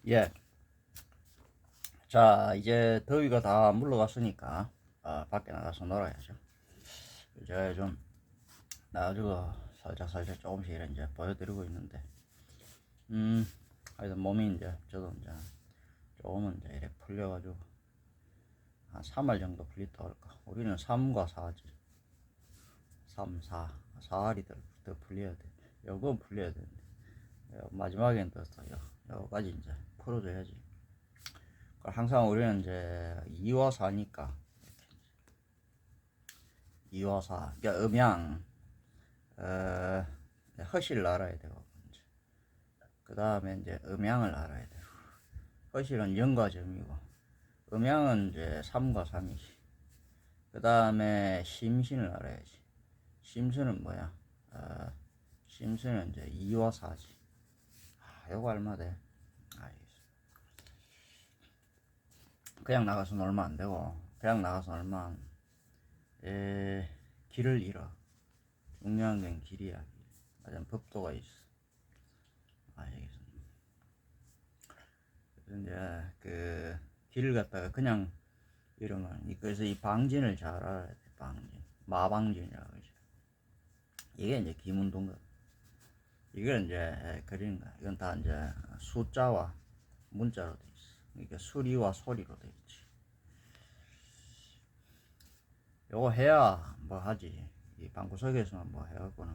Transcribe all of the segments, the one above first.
예. 자, 이제 더위가 다 물러갔으니까, 밖에 나가서 놀아야죠. 이제 좀, 나가지고 살짝살짝 조금씩 이제 보여드리고 있는데, 하여튼 몸이 이제, 저도 이제, 조금은 이제 이렇게 풀려가지고, 한 3알 정도 풀렸다 할까. 우리는 3과 4지. 3, 4. 4알이 더 풀려야 돼. 요건 풀려야 되는데. 마지막엔 또, 요까지 이제 풀어줘야지. 항상 우리는 이제 2와 4니까 2와 4 그러니까 음양 허실을 알아야 되고 그 다음에 이제 음양을 알아야 되고 허실은 0과 점이고 음양은 이제 3과 3이지. 그 다음에 심신을 알아야지. 심수는 뭐야? 심수는 이제 2와 4지. 요거 얼마 돼? 그냥 나가서 놀면 안 되고 그냥 나가서 놀면 길을 잃어. 중요한 건 길이야. 맞아, 법도가 있어. 알겠습니다. 그래서 이제 그 길을 갖다가 그냥 이러면 그래서 이 방진을 잘 알아야 돼. 방진, 마방진이라고 그러죠. 이게 이제 김운동거. 이걸 이제 그리는 거야. 이건 다 이제 숫자와 문자로 돼 있어. 그러니까 수리와 소리로 돼 있지. 요거 해야 뭐 하지. 이 방구석에서만 뭐 해갖고는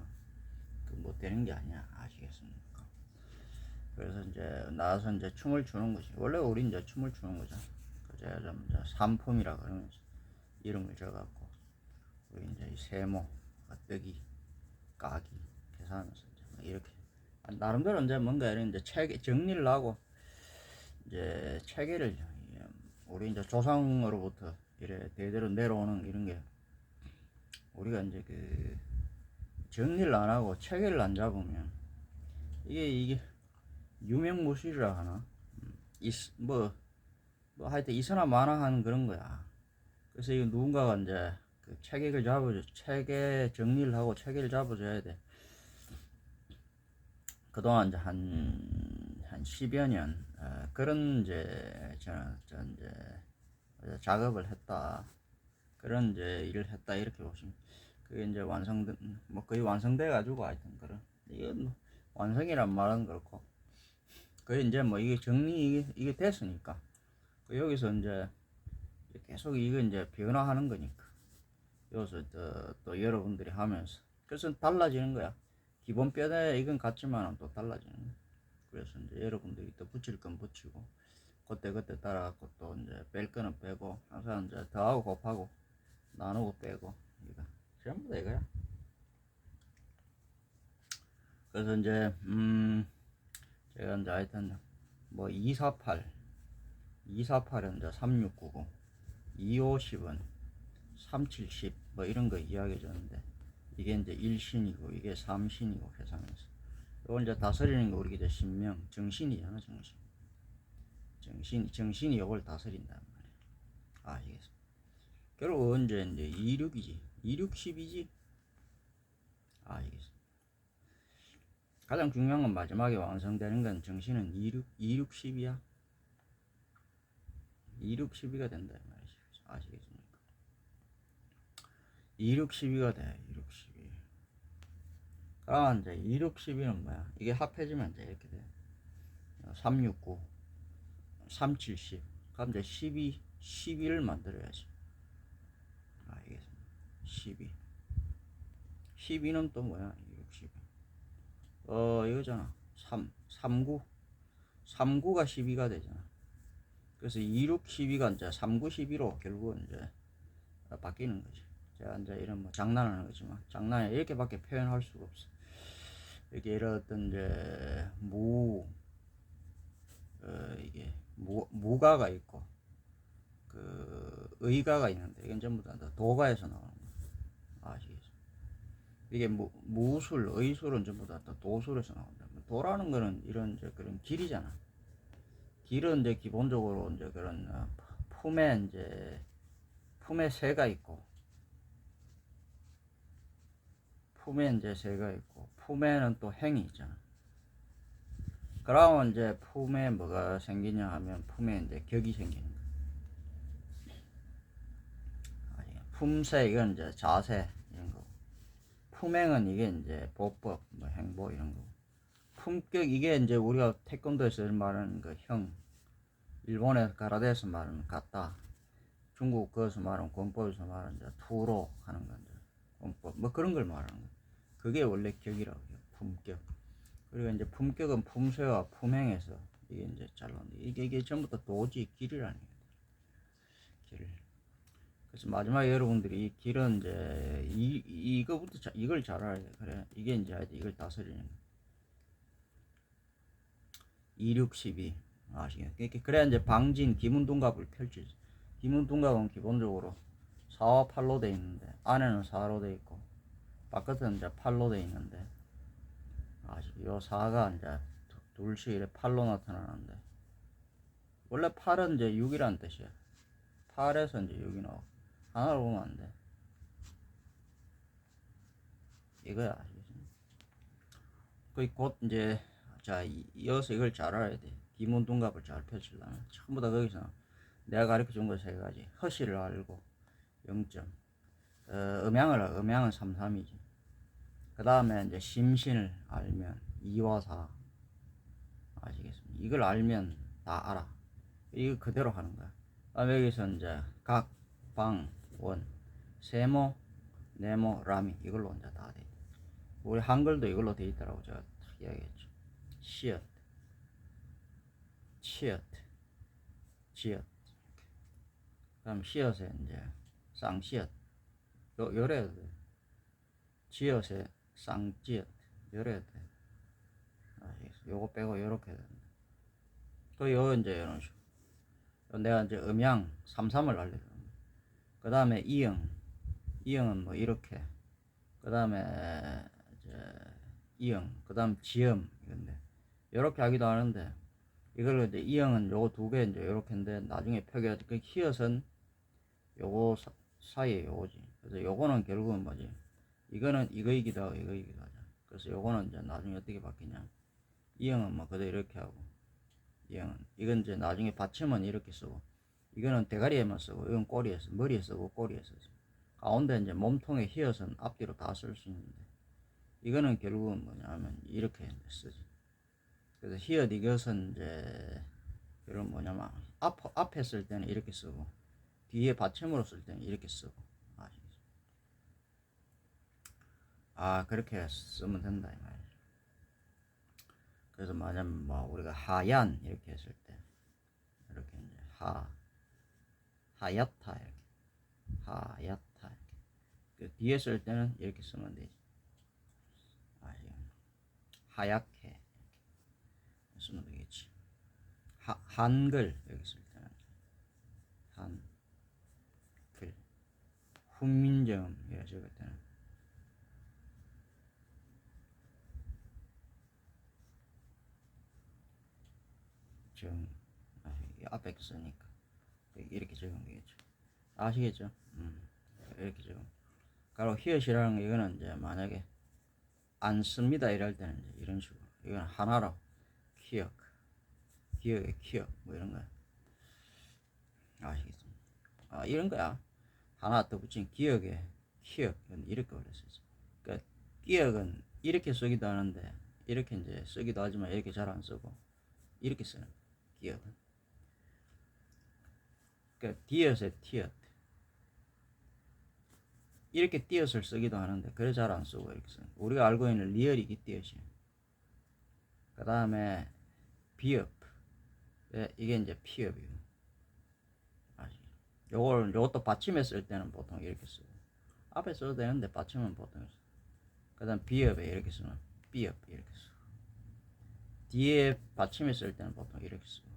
뭐 되는 게 아니야. 아시겠습니까? 그래서 이제 나와서 이제 춤을 추는 거지. 원래 우리 이제 춤을 추는 거죠. 그제 좀 이제 삼품이라 그러면서 이름을 줘갖고 우리 이제 이 세모, 뜨기, 까기 계산하면서 이제 이렇게 나름대로 이제 뭔가 이런 이제 체계 정리를 하고 이제 체계를 우리 이제 조상으로부터 이래 대대로 내려오는 이런 게 우리가 이제 그 정리를 안 하고 체계를 안 잡으면 이게 유명무실이라 하나 뭐 하여튼 이서나 마나 하는 그런 거야. 그래서 이거 누군가가 이제 그 체계를 잡아줘, 체계 정리를 하고 체계를 잡아줘야 돼. 그동안 이제 한 10여 년, 그런 이제, 이제 작업을 했다. 그런 이제 일을 했다. 이렇게 보시면. 그게 이제 뭐 거의 완성돼가지고 하여튼 그런. 이건 뭐 완성이란 말은 그렇고. 그게 이제 뭐 이게 이게 됐으니까. 여기서 이제 계속 이거 이제 변화하는 거니까. 여기서 또 여러분들이 하면서. 그래서 달라지는 거야. 기본 뼈대 이건 같지만 또 달라지는 거야. 그래서 이제 여러분들이 또 붙일 건 붙이고, 그때 따라갖고 또 이제 뺄 거는 빼고, 항상 이제 더하고 곱하고, 나누고 빼고, 이거. 전부 다 이거야. 그래서 이제, 제가 이제 하여튼, 뭐 248은 이제 3690, 250은 370, 뭐 이런 거 이야기해 줬는데, 이게 이제 1신이고, 이게 3신이고, 계산해서. 이걸 이제 다스리는 거 우리 이제 신명, 정신이잖아, 정신이 이걸 다스린단 말이야. 알겠습니다. 결국 언제 이제 26이지, 26, 10이지. 알겠습니다. 가장 중요한 건 마지막에 완성되는 건 정신은 26, 10이야. 26, 12가 된다 이 말이지. 아시겠습니까? 26, 12가 돼. 26, 12. 그럼 이제 26, 12는 뭐야? 이게 합해지면 이제 이렇게 돼. 369, 370. 그럼 이제 12를 만들어야지. 알겠습니다. 12. 12는 또 뭐야? 6, 12. 이거잖아. 39가 12가 되잖아. 그래서 26, 12가 이제 39, 12로 결국은 이제 바뀌는 거지. 제가 이제 이런 뭐 장난하는 거지만 장난에 이렇게밖에 표현할 수가 없어. 이렇게 이런 이제 이게 무가가 있고 그 의가가 있는데 이건 전부 다 도가에서 나오는 거야. 아시겠죠? 이게 무술, 의술은 전부 다 도술에서 나온다. 도라는 거는 이런 이제 그런 길이잖아. 길은 이제 기본적으로 이제 그런 품에 새가 있고 품에 이제 새가 있고 품에는 또 행이 있잖아. 그러면 이제 품에 뭐가 생기냐 하면 품에 이제 격이 생기는 거예요. 품새 이건 이제 자세 이런 거. 품행은 이게 이제 보법, 뭐 행보 이런 거. 품격 이게 이제 우리가 태권도에서 말하는 그 형, 일본에서 가라데에서 말하는 가타, 중국 거기서 말하는 권법에서 말하는 이제 투로 하는 건데 권법 뭐 그런 걸 말하는 거. 그게 원래 격이라고 해요. 품격. 그리고 이제 품격은 품새와 품행에서 이게 이제 잘라는데 이게 전부 다 도지 길이라는 거예요. 길. 그래서 마지막에 여러분들이 이 길은 이제 이거부터 이걸 잘 알아야 돼. 그래 이게 이제 이걸 다스리는 거. 2612 아시겠죠? 그래야 이제 방진 기문둔갑을 펼치죠. 기문둔갑은 기본적으로 4와 8로 돼 있는데 안에는 4로 돼 있고 바깥은 이제 8로 돼 있는데 요 4가 이제 둘씩 이렇게 8로 나타나는데 원래 8은 이제 6이라는 뜻이야. 8에서 이제 6이 나오고 하나로 보면 안 돼. 이거야. 그 곧 이제 자 이어서 이걸 잘 알아야 돼. 기문둔갑을 잘 펼치려면 전부 다 거기서 내가 가르쳐 준 거 세 가지. 허시를 알고 0점. 음양은 3, 3이지. 그 다음에 이제 심신을 알면 2와 4 아시겠습니까? 이걸 알면 다 알아. 이거 그대로 하는 거야. 그다음에 여기서 이제 각, 방, 원, 세모, 네모, 라미 이걸로 이제 다 돼 있다. 우리 한글도 이걸로 돼 있더라고 제가 딱 이야기했죠. 시읒, 치읒, 지읒. 그다음 시읒에 이제 쌍시읒, 요래야 돼. 지읒에 쌍지읒, 요래야 돼. 요거 빼고 요렇게 된다. 요 이제 이런 식으로. 내가 이제 음양 33을 알려줘. 그 다음에 이응은 뭐 이렇게. 그 다음에 이제 이응, 그 다음 지음 이건데 요렇게 하기도 하는데 이걸로 이제 이응은 요거 두 개 이제 요렇게인데 나중에 표기할 때 그 히읗은 요거 사이에 요거지. 그래서 요거는 결국은 뭐지? 이거는 이거이기도 하고 이거이기도 하죠. 그래서 요거는 이제 나중에 어떻게 바뀌냐? 이응은 뭐 그대로 이렇게 하고 이응은 이건 이제 나중에 받침은 이렇게 쓰고 이거는 대가리에만 쓰고 이건 꼬리에 쓰고 머리에 쓰고 꼬리에 쓰고 가운데 이제 몸통의 히읗은 앞뒤로 다 쓸 수 있는데 이거는 결국은 뭐냐면 이렇게 쓰지. 그래서 히읗 이것은 이제 이런 뭐냐면 앞에 쓸 때는 이렇게 쓰고 뒤에 받침으로 쓸 때는 이렇게 쓰고 아시겠죠? 그렇게 쓰면 된다 이 말이죠. 그래서 뭐냐면 뭐 우리가 하얀 이렇게 했을 때 이렇게 이제 하얗다 이렇게 하얗다 이렇게 그 뒤에 쓸 때는 이렇게 쓰면 되지. 하얗게 이렇게 쓰면 되겠지. 한글 여기 쓸 때는 한글 훈민정 이렇게 적을 때는 정 앞에 쓰니까 이렇게 적으면 되겠죠. 아시겠죠? 이렇게 적으면. 그리고 히읗이라는 거 이거는 이제 만약에 안 씁니다 이럴 때는 이제 이런 식으로 이건 하나로 기억의 기억 뭐 이런 거야. 아시겠습니까? 이런 거야. 하나 더 붙인 기억에 기억 이렇게 올렸었어. 그러니까 기억은 이렇게 쓰기도 하는데 이렇게 이제 쓰기도 하지만 이렇게 잘 안 쓰고 이렇게 쓰는 기억은. 그러니까 디귿에 티읕 이렇게 띄엇을 쓰기도 하는데 그래 잘 안 쓰고 이렇게 쓰는. 우리가 알고 있는 리얼이 띄엇이에요. 그 다음에 비읍 이게 이제 피읍이고. 요것도 받침에 쓸 때는 보통 이렇게 쓰고 앞에 써도 되는데 받침은 보통 그 다음 비읍에 이렇게 쓰면 비읍 이렇게 쓰고 뒤에 받침에 쓸 때는 보통 이렇게 쓰고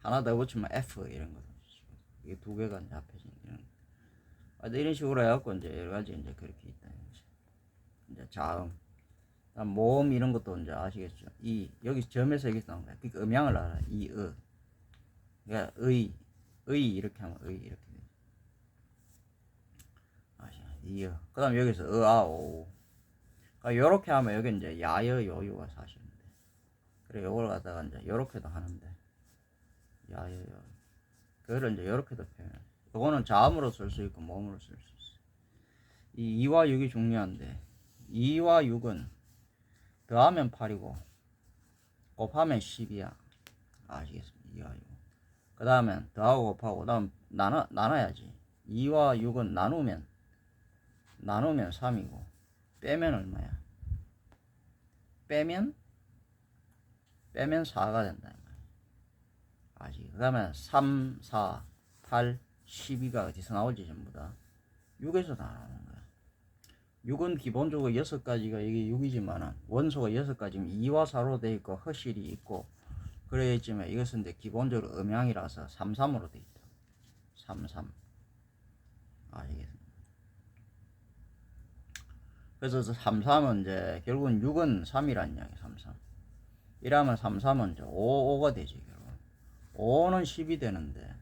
하나 더 붙이면 F 이런 거 쓰고 이게 두 개가 이제 합해진 이런 식으로 해갖고 이제 여러 가지 이제 그렇게 있다. 이제 자음, 모음 이런 것도 이제 아시겠죠? 여기 점에서 여기 나온 거야. 그러니까 음양을 알아. 그러니까 의 이렇게 하면 의 이렇게 돼. 이어. 그다음 여기서 어아오. 그러니까 요렇게 하면 여기 이제 야여 요유가 사실인데. 그래 요걸 갖다가 이제 요렇게도 하는데 야야야 그거를 이제 요렇게도 표현해. 요거는 자음으로 쓸 수 있고 모음으로 쓸 수 있어. 이 2와 6이 중요한데 2와 6은 더하면 8이고 곱하면 10이야. 아시겠습니까? 2와 6. 그 다음에 더하고 곱하고 그 다음 나눠야지. 2와 6은 나누면 3이고 빼면 얼마야? 빼면 4가 된다. 아시겠죠? 그 다음에 3, 4, 8, 12가 어디서 나올지 전부 다 6에서 다 나오는 거야. 6은 기본적으로 6가지가 이게 6이지만은 원소가 6가지면 2와 4로 되어 있고 허실이 있고 그래 있지만 이것은 이제 기본적으로 음양이라서 3, 3으로 되어 있다. 3, 3. 아시겠습니까? 그래서 3, 3은 이제 결국은 6은 3이란 이야기 3, 3. 이러면 3, 3은 이제 5, 5가 되지 결국. 5는 10이 되는데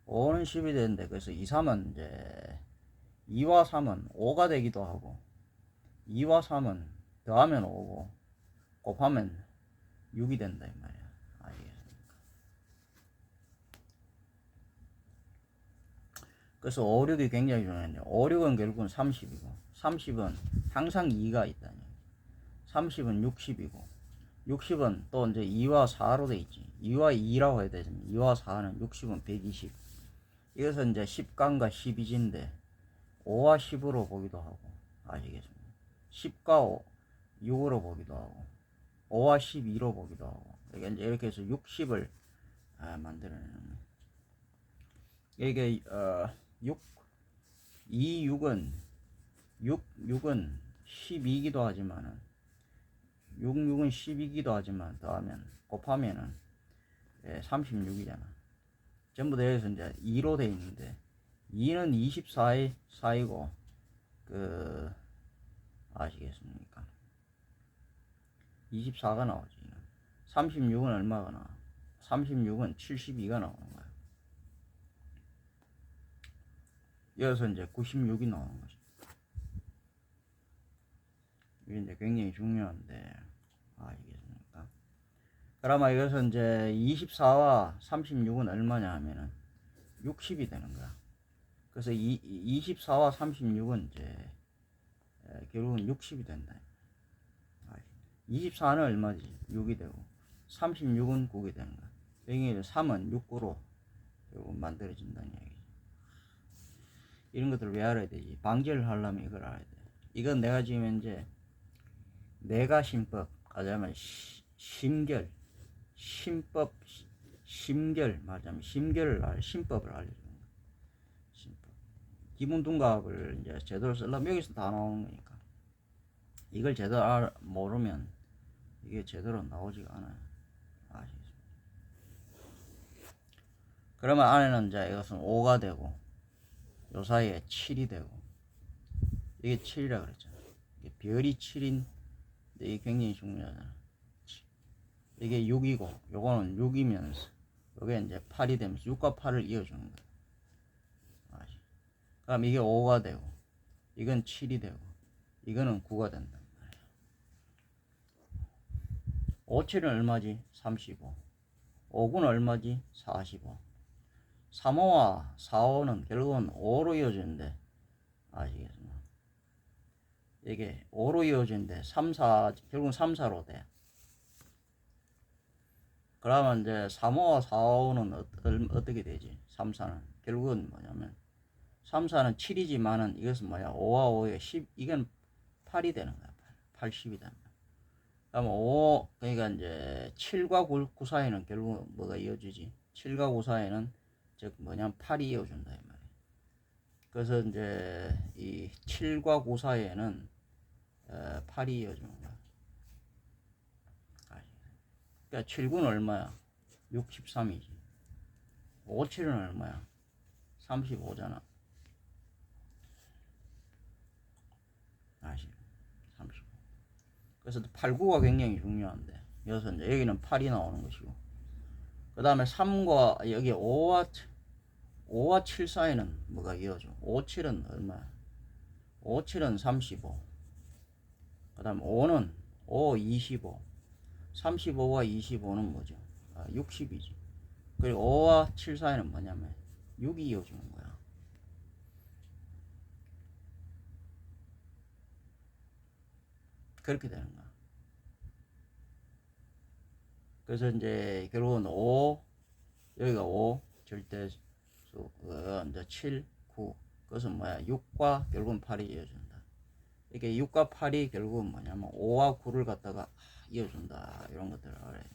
5는 10이 되는데 그래서 2, 3은 이제 2와 3은 5가 되기도 하고 2와 3은 더하면 5고 곱하면 6이 된다 이 말이야. 알겠습니까? 그래서 5, 6이 굉장히 중요한데 5, 6은 결국은 30이고 30은 항상 2가 있다니 30은 60이고 60은 또 이제 2와 4로 돼 있지 2와 2라고 해야 되지 2와 4는 60은 120 이것은 이제 10간과 12진데 5와 10으로 보기도 하고 아시겠습니까? 10과 6으로 보기도 하고 5와 12로 보기도 하고 이렇게 해서 60을 만들어내는 거예요. 이게 6 2, 6은 6은 12이기도 하지만은 6은 10이기도 하지만 더하면 곱하면은 36이잖아. 전부 대해서 이제 2로 돼 있는데 2는 24의 4이고 그 아시겠습니까? 24가 나오지. 36은 얼마가 나와? 36은 72가 나오는 거야. 여기서 이제 96이 나오는 거지. 이게 이제 굉장히 중요한데 아시겠습니까? 그러면 이것은 이제 24와 36은 얼마냐 하면은 60이 되는 거야. 그래서 24와 36은 이제 결국은 60이 된다. 24는 얼마지? 6이 되고 36은 9이 되는 거야. 여기 3은 6구로 결국 만들어진다는 얘기지. 이런 것들을 왜 알아야 되지? 방지를 하려면 이걸 알아야 돼. 이건 내가 지금 이제 내가 심법, 하자면 심결, 심법, 심결, 말하자면 심결을 심법을 알려주는 거야. 심법. 기본 둔갑을 이제 제대로 쓰려면 여기서 다 나오는 거니까. 이걸 제대로 모르면 이게 제대로 나오지가 않아요. 아시겠습니까? 그러면 안에는 이제 이것은 5가 되고, 요 사이에 7이 되고, 이게 7이라 그랬잖아. 이게 별이 7인, 이게 굉장히 중요하잖아. 이게 6이고, 요거는 6이면서, 요게 이제 8이 되면서 6과 8을 이어주는 거야. 아시? 그럼 이게 5가 되고, 이건 7이 되고, 이거는 9가 된다. 5, 7은 얼마지? 35. 5는 얼마지? 45. 3호와 4호는 결국은 5로 이어지는데 아시겠습니까? 이게 5로 이어지는데 3, 4 결국은 3, 4로 돼. 그러면 이제 3호와 4호는 어떻게 되지? 3, 4는 결국은 뭐냐면 3, 4는 7이지만은 이것은 뭐야? 5와 5에 10 이건 8이 되는 거야. 80이 되는 거야. 그러면 5 그러니까 이제 7과 9 사이는 결국 뭐가 이어지지? 7과 9 사이는 즉 뭐냐면 8이 이어준다 이 말이야. 그래서 이제 이 7과 9 사이에는 8이 이어주는 거야. 그러니까 7구는 얼마야? 63이지. 5, 7은 얼마야? 35잖아. 아시? 35. 그래서 8, 9가 굉장히 중요한데 여기서 이제 여기는 8이 나오는 것이고 그 다음에 3과 여기 5와 7 사이는 뭐가 이어져? 5, 7은 얼마야? 5, 7은 35. 그 다음 5는 5, 25. 35와 25는 뭐죠? 60이지. 그리고 5와 7 사이는 뭐냐면 6이 이어주는 거야. 그렇게 되는 거야. 그래서 이제 결국은 5, 여기가 5 절대수, 이제 7, 9. 그것은 뭐야? 6과 결국은 8이 이어준다. 이게 6과 8이 결국은 뭐냐면 5와 9를 갖다가 이어준다. 이런 것들을 알아야 돼.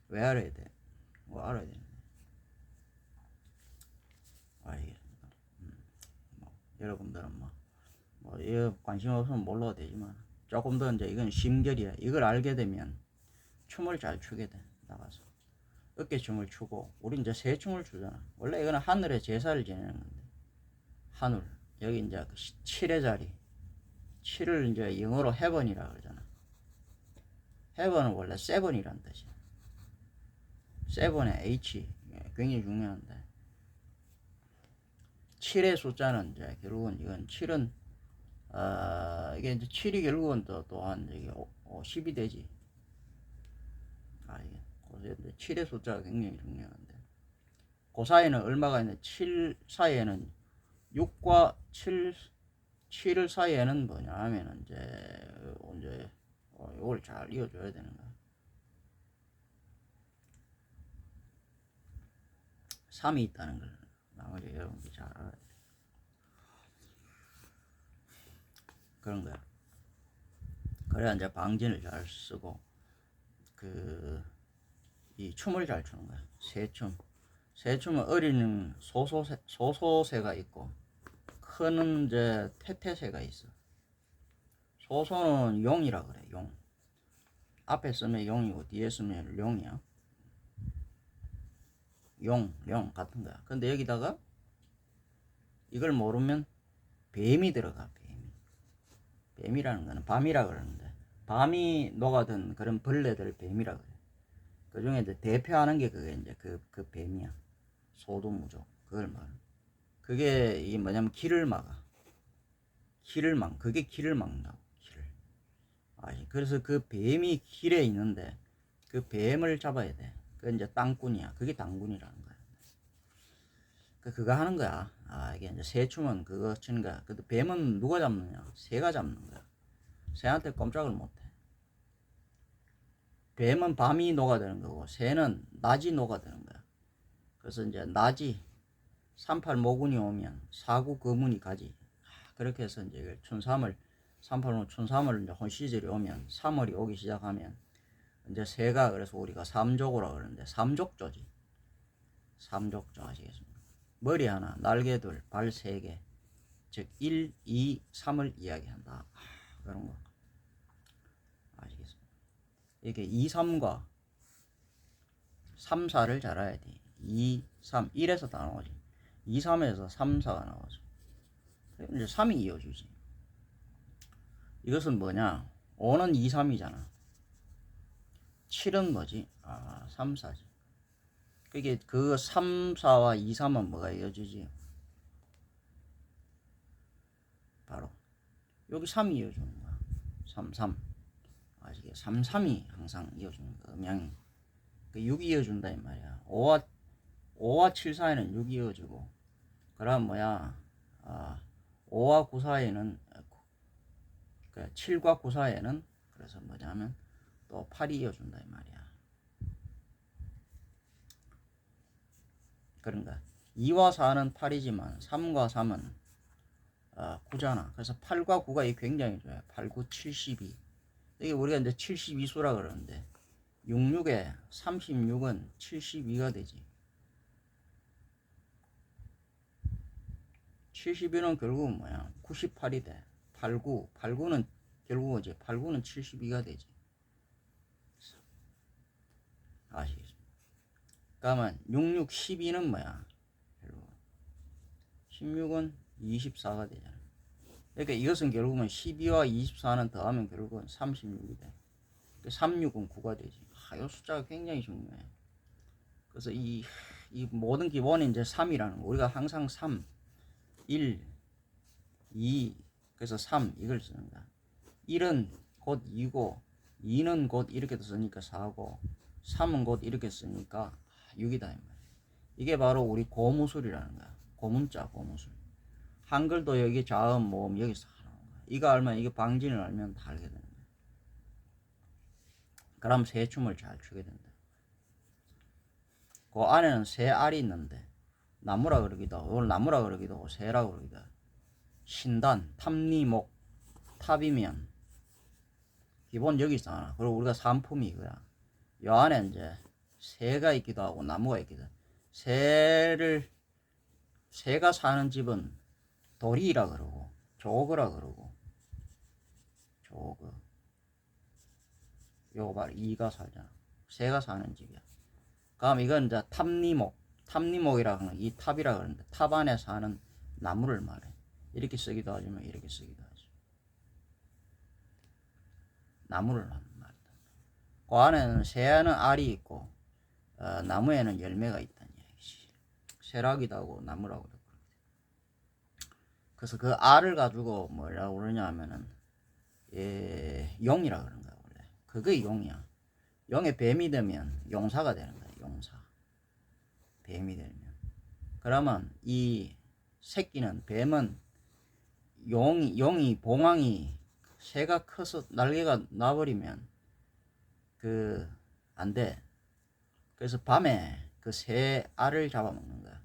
왜 알아야 돼? 뭐 알아야 되는데. 알겠습니다. 뭐, 여러분들은 이거 관심 없으면 몰라도 되지만 조금 더 이제 이건 심결이야. 이걸 알게 되면 춤을 잘 추게 돼. 나가서 어깨춤을 추고, 우리 이제 새 춤을 추잖아. 원래 이거는 하늘의 제사를 지내는 건데, 하늘 여기 이제 그 7의 자리, 7을 이제 영어로 heaven이라 그러잖아. heaven은 원래 seven이란 뜻이야. seven의 H 굉장히 중요한데, 7의 숫자는 이제 결국은 이건 7은 이게 이제 7이 결국은 또한 이게 10이 되지. 이게 그래서 7의 숫자가 굉장히 중요한데, 그 사이에는 얼마가 있는데, 7 사이에는 6과 7 사이에는 뭐냐 하면 이제 이걸 잘 이어줘야 되는 거야. 3이 있다는 걸 나머지 여러분들 잘 알아야 돼. 그런 거야. 그래야 이제 방진을 잘 쓰고 이 춤을 잘 추는 거야. 새춤은 어린 소소새가 있고 큰 이제 태태새가 있어. 소소는 용이라 그래. 용. 앞에 쓰면 용이고 뒤에 쓰면 용이야. 용 같은 거야. 근데 여기다가 이걸 모르면 뱀이 들어가. 뱀이라는 거는 밤이라 그러는데, 밤이 녹아든 그런 벌레들 뱀이라 그래. 그 중에 이제 대표하는 게 그게 이제 그 뱀이야. 소두무족. 그걸 말해. 그게 이 뭐냐면 길을 막아. 그게 길을 막는다고. 그래서 그 뱀이 길에 있는데 그 뱀을 잡아야 돼. 그 이제 땅꾼이야. 그게 당군이라는 거야. 그거 하는 거야. 이게 이제 새춤은 그거 치는 거야. 근데 뱀은 누가 잡느냐? 새가 잡는 거야. 새한테 꼼짝을 못 해. 뱀은 밤이 녹아드는 거고, 새는 낮이 녹아드는 거야. 그래서 이제 낮이 38모군이 오면 4구 거문이 가지. 그렇게 해서 이제 춘삼을 38모 춘삼을 이제 혼시절이 오면 3월이 오기 시작하면 이제 새가, 그래서 우리가 삼족으로 그러는데 삼족조지. 삼족조 아시겠습니까? 머리 하나, 날개 둘, 발 3개. 즉 1, 2, 3을 이야기한다. 그런 거 아시겠습니까? 이렇게 2, 3과 3, 4를 잘 알아야 돼. 2, 3, 1에서 다 나오지. 2, 3에서 3, 4가 나오죠. 이제 3이 이어주지. 이것은 뭐냐? 5는 2, 3이잖아. 7은 뭐지? 3, 4지. 그게 그 3, 4와 2, 3은 뭐가 이어주지? 바로 여기 3이 이어주는 거야. 3, 3. 아시겠? 3, 3이 항상 이어주는 거. 음양이. 그 6이 이어준다 이 말이야. 5와 7 사이는 6이 이어주고, 그럼 뭐야? 5와 9 사이에는 7과 9 사이에는 그래서 뭐냐면 또 8이 이어준다 이 말이야. 그런가? 2와 4는 8이지만 3과 3은 9잖아. 그래서 8과 9가 굉장히 좋아요. 8, 9, 72. 이게 우리가 이제 72수라 그러는데 66에 36은 72가 되지. 72는 결국은 뭐야? 98이 돼. 89는 결국은 이제 89는 72가 되지. 아시겠습니까? 그러면 66, 12는 뭐야? 16은 24가 되잖아. 그러니까 이것은 결국은 12와 24는 더하면 결국은 36이 돼. 36은 9가 되지. 이 숫자가 굉장히 중요해. 그래서 이 모든 기본이 이제 3이라는 거. 우리가 항상 3, 1, 2, 그래서 3 이걸 쓰는 거야. 1은 곧 2고 2는 곧 이렇게 쓰니까 4고 3은 곧 이렇게 쓰니까 6이다 이 말이야. 이게 바로 우리 고무술이라는 거야. 고문자 고무술. 한글도 여기 자음 모음 여기서 하는 거야. 이거 알면 이게 방진을 알면 다 알게 되는 거야. 그럼 새 춤을 잘 추게 된다. 그 안에는 새 알이 있는데 나무라 그러기도 하고 오늘 나무라 그러기도 하고 새라 그러기도 하고 신단 탑니목 탑이면 기본 여기 있잖아. 그리고 우리가 산품이 이거야. 요 안에 이제 새가 있기도 하고 나무가 있기도 하고 새가 사는 집은 도리라 그러고 조그라 그러고 조그 요거 봐라 이가 살잖아. 새가 사는 집이야. 그럼 이건 이제 탑니목이라 하는 이 탑이라 그러는데 탑 안에 사는 나무를 말해. 이렇게 쓰기도 하지만 이렇게 쓰기도 하지. 나무를 말한다. 그 안에는 새에는 알이 있고 나무에는 열매가 있다는 얘기지. 새라기도 하고 나무라고 그러고. 그래서 그 알을 가지고 뭐라고 그러냐 하면은 용이라 그러는 거야 원래. 그게 용이야. 용의 뱀이 되면 용사가 되는 거야. 용사. 뱀이 되면. 그러면 이 새끼는 뱀은 용이 봉황이 새가 커서 날개가 나버리면 안 돼. 그래서 밤에 그 새 알을 잡아먹는 거야.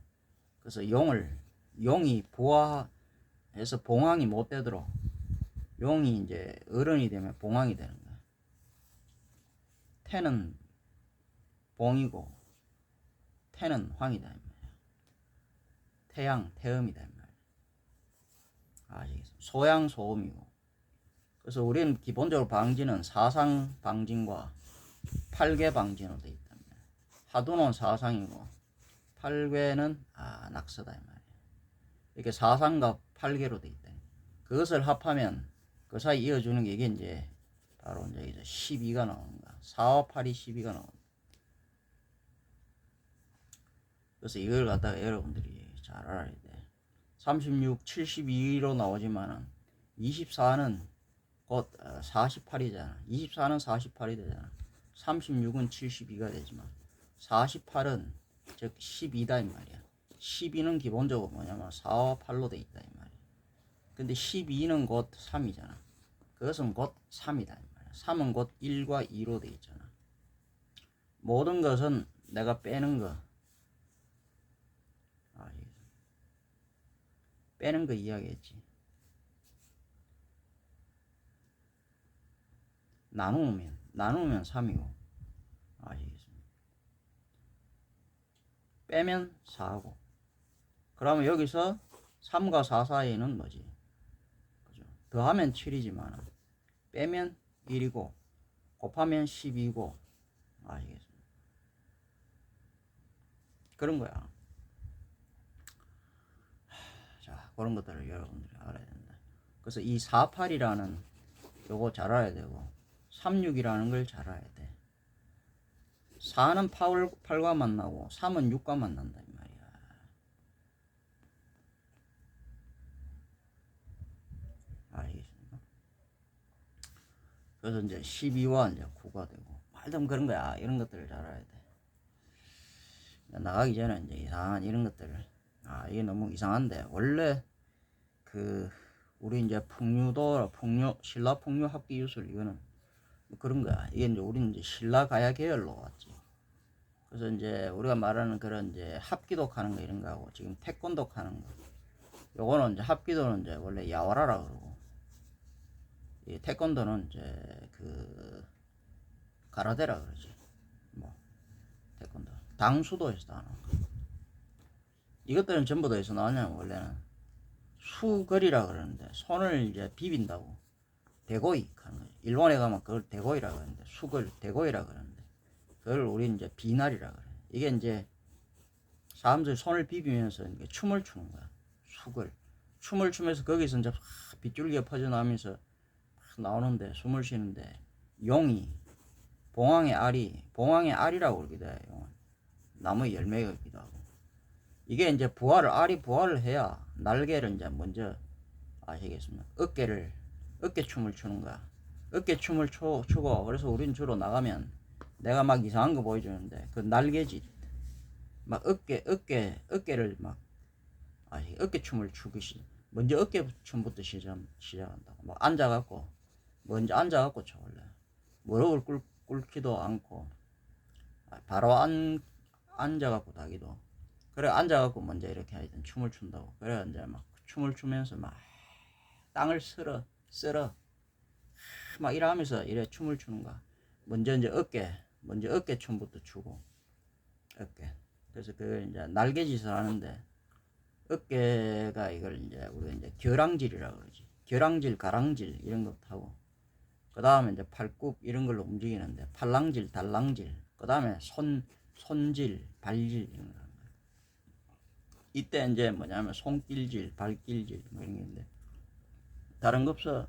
그래서 용이 부화해서 봉황이 못 되도록 용이 이제 어른이 되면 봉황이 되는 거야. 태는 봉이고 태는 황이다. 태양, 태음이다. 소양, 소음이고. 그래서 우리는 기본적으로 방진은 사상 방진과 팔괴 방진으로 되어 있다. 하두는 사상이고 팔괴는 낙서다 이 말이야. 이렇게 사상과 팔괴로 되어 있다. 그것을 합하면 그 사이 이어주는 게 이게 이제 바로 이제 12가 나오는 거야. 4와 8이 12가 나오는 거야. 그래서 이걸 갖다가 여러분들이 잘 알아야 돼. 36, 72로 나오지만은 24는 곧 48이잖아. 24는 48이 되잖아. 36은 72가 되지만 48은 즉 12다 이 말이야. 12는 기본적으로 뭐냐면 4와 8로 돼 있다 이 말이야. 근데 12는 곧 3이잖아. 그것은 곧 3이다 이 말이야. 3은 곧 1과 2로 돼 있잖아. 모든 것은 내가 빼는 거 이야기했지. 나누면 3이고 아시겠습니까? 빼면 4고 그러면 여기서 3과 4 사이에는 뭐지? 그죠? 더하면 7이지만 빼면 1이고 곱하면 12고 아시겠습니까? 그런 거야. 자, 그런 것들을 여러분들이 알아야 된다. 그래서 이 48이라는 요거 잘 알아야 되고 36이라는 걸 잘 알아야 돼. 4는 8과 만나고 3은 6과 만난다 이 말이야. 알겠습니까? 그래서 이제 12와 이제 9가 되고 하여튼 그런 거야. 이런 것들을 잘 알아야 돼. 나가기 전에 이제 이상한 이런 것들을 이게 너무 이상한데 원래 우리 이제 신라 풍류 합기 유술 이거는 그런 거야. 이게 이제 우리는 이제 신라 가야 계열로 왔지. 그래서 이제 우리가 말하는 그런 이제 합기독 하는 거 이런 거하고 지금 태권독 하는 거 요거는 이제 합기도는 이제 원래 야와라라 그러고 이 태권도는 이제 가라데라 그러지. 뭐 태권도 당수도에서 나오는 거. 이것들은 전부 다 어디서 나오냐면 원래는 수걸이라 그러는데 손을 이제 비빈다고 대고이 하는 거지. 일본에 가면 그걸 대고이라 그러는데 수걸 대고이라 그러는데 그걸 우리 이제 비날이라 그래. 이게 이제 사람들이 손을 비비면서 이렇게 춤을 추는 거야. 수걸 춤을 추면서 거기서 이제 빗줄기가 퍼져나오면서 나오는데 숨을 쉬는데 용이 봉황의 알이라고 그러기도 해요. 용은 나무의 열매가 있기도 하고 이게 이제 알이 부화를 해야 날개를 이제 먼저 아시겠습니까? 어깨 춤을 추는 거야. 어깨춤을 추고, 그래서 우린 주로 나가면 내가 막 이상한 거 보여주는데 그 날개짓 막 어깨를 막 어깨춤을 추듯이 먼저 어깨춤부터 시작한다고. 막 앉아갖고 먼저 앉아갖고 쳐. 원래 무릎을 꿇기도 않고 바로 앉아갖고 다기도. 그래 앉아갖고 먼저 이렇게 하여튼 춤을 춘다고. 그래 이제 막 춤을 추면서 막 땅을 쓸어 막 이러면서 이래 춤을 추는 거야. 먼저 이제 어깨 춤부터 추고 어깨. 그래서 그 이제 날개짓을 하는데 어깨가 이걸 이제 우리가 이제 겨랑질이라고 그러지. 겨랑질, 가랑질 이런 거 하고. 그 다음에 이제 팔굽 이런 걸로 움직이는데 팔랑질, 달랑질. 그 다음에 손질, 발질 이런 거. 이때 이제 뭐냐면 손길질, 발길질 뭐 이런 게 있는데 다른 거 없어.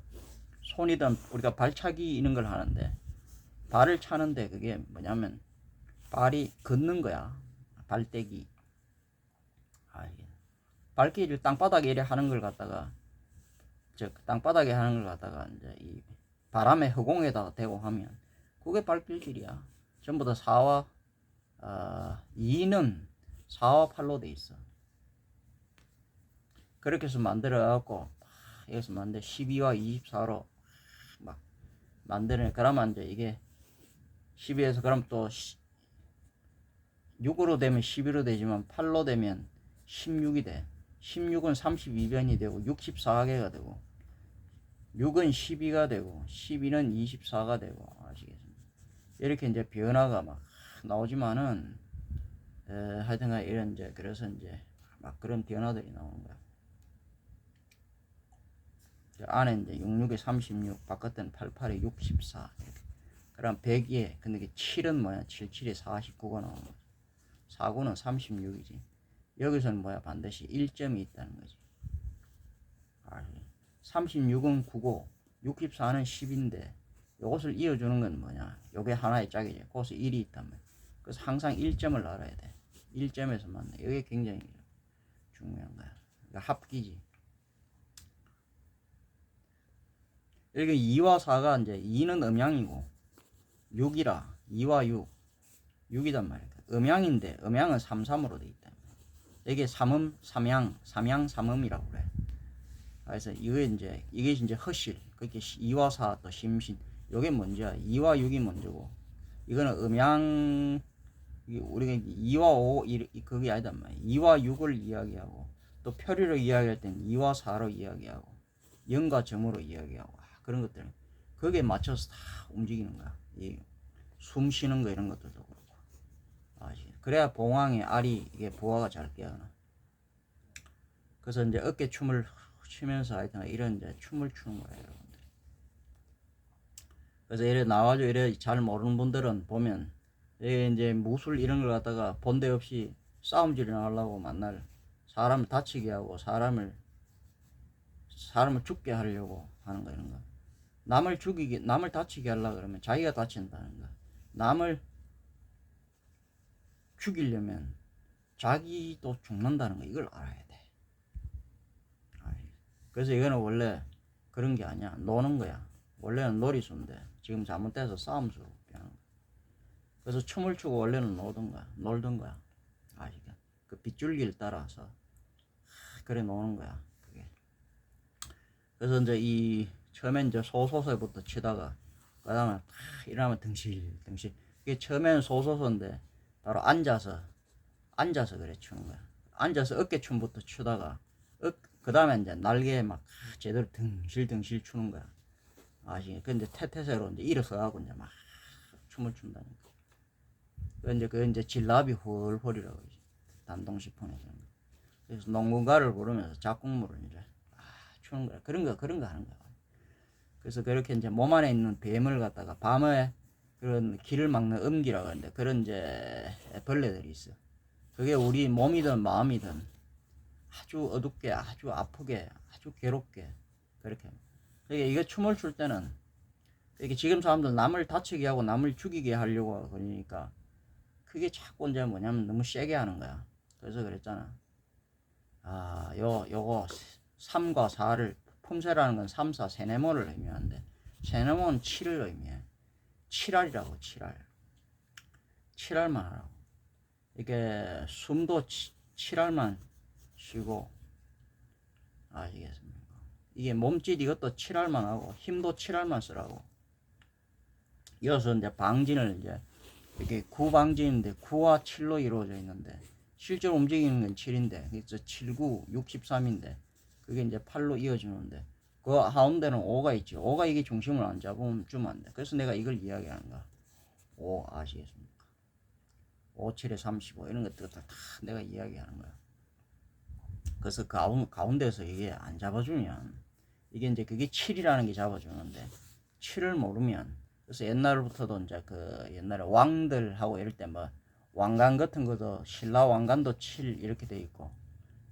손이든 우리가 발차기 이런 걸 하는데 발을 차는데 그게 뭐냐면 발이 걷는 거야. 발대기. 발길을 땅바닥에 이래 하는 걸 갖다가 땅바닥에 하는 걸 갖다가 이제 이 바람의 허공에다가 대고 하면 그게 발길질이야. 전부 다 2는 4와 8로 돼 있어. 그렇게 해서 만들어 갖고 여기서 만들 12와 24로 막 만드네. 그러면 이제 이게 12에서 그럼 또 6으로 되면 11로 되지만 8로 되면 16이 돼. 16은 32변이 되고 64개가 되고 6은 12가 되고 12는 24가 되고 아시겠습니까? 이렇게 이제 변화가 막 나오지만은 하여튼간 이런 이제 그래서 이제 막 그런 변화들이 나오는 거야. 안에 이제 66에 36, 바깥에는 88에 64. 이렇게. 그럼 100에 근데 7은 뭐야? 77에 49가 나오는 거지. 4구는 36이지. 여기서는 뭐야? 반드시 1점이 있다는 거지. 36은 9고 64는 10인데 이것을 이어주는 건 뭐냐? 요게 하나의 짝이지. 거기서 1이 있단 말이야. 그래서 항상 1점을 알아야 돼. 1점에서 만나. 이게 굉장히 중요한 거야. 그러니까 합기지. 여기 2와 4가 이제 2는 음양이고 6이라 2와 6이단 말이야. 음양인데 음양은 3, 3으로 돼 있다. 이게 3음, 3양, 3음이라고 그래. 그래서 이게 이제 허실. 그렇게 2와 4 또 심신. 요게 먼저야. 2와 6이 먼저고. 이거는 음양 우리가 2와 5 그게 아니단 말이야. 2와 6을 이야기하고 또 표리로 이야기할 땐 2와 4로 이야기하고 0과 점으로 이야기하고 그런 것들 거기에 맞춰서 다 움직이는 거야. 숨 쉬는 거 이런 것들도 그렇고. 그래야 봉황의 알이 이게 부하가 잘 깨어나. 그래서 이제 어깨 춤을 추면서 하여튼 이런 이제 춤을 추는 거예요, 여러분들. 그래서 이래 나와가지고 이래 잘 모르는 분들은 보면 이제 무술 이런 걸 갖다가 본데 없이 싸움질을 하려고 만날 사람을 다치게 하고 사람을 죽게 하려고 하는 거 이런 거. 남을 다치게 하려고 그러면 자기가 다친다는 거. 남을 죽이려면 자기도 죽는다는 거 이걸 알아야 돼. 그래서 이거는 원래 그런 게 아니야. 노는 거야. 원래는 놀이수인데 지금 잘못돼서 싸움수로 변하는 거야. 그래서 춤을 추고 원래는 놀던 거야. 그 빗줄기를 따라서 그래 노는 거야. 그게. 그래서 이제 처음엔 이제 소소서부터 치다가 그다음에 일어나면 등실. 이게 처음에는 소소서인데 바로 앉아서 그래 추는 거야. 앉아서 어깨춤부터 추다가 그 다음에 이제 날개에 막 제대로 등실 추는 거야. 근데 태태새로 이제 일어서가고 이제 막 춤을 춘다니까. 그 이제 진라비 홀홀이라고 그러지. 단동시폰에서. 그래서 농군가를 부르면서 작곡물을 이제 추는 거야. 그런 거 하는 거야. 그래서 그렇게 이제 몸 안에 있는 뱀을 갖다가 밤에 그런 길을 막는 음기라고 하는데 그런 이제 벌레들이 있어. 그게 우리 몸이든 마음이든 아주 어둡게, 아주 아프게, 아주 괴롭게 그렇게. 그러니까 이게 춤을 출 때는 이게 지금 사람들 남을 다치게 하고 남을 죽이게 하려고 그러니까 그게 자꾸 이제 뭐냐면 너무 세게 하는 거야. 그래서 그랬잖아. 요거 3과 4를 품새라는 건 3, 4, 세네모를 의미하는데 세놈은 7을 의미해. 7알이라고 7알. 7알만 하라고. 이게 숨도 7알만 쉬고 아시겠습니까? 이게 몸짓 이것도 7알만 하고 힘도 7알만 쓰라고. 이어서 이제 방진을 이제 이게 9방진인데 9와 7로 이루어져 있는데 실제로 움직이는 건 7인데 그래서 7, 9, 63인데 그게 이제 8로 이어지는데 그 가운데는 5가 있지. 5가 이게 중심을 안 잡으면 주면 안 돼. 그래서 내가 이걸 이야기하는 거야. 5 아시겠습니까? 5, 7에 35 이런 것들 다 내가 이야기하는 거야. 그래서 가운데서 이게 안 잡아주면 이게 이제 그게 7이라는 게 잡아주는데 7을 모르면 그래서 옛날부터도 이제 그 옛날에 왕들하고 이럴 때 뭐 왕관 같은 것도 신라 왕관도 7 이렇게 돼 있고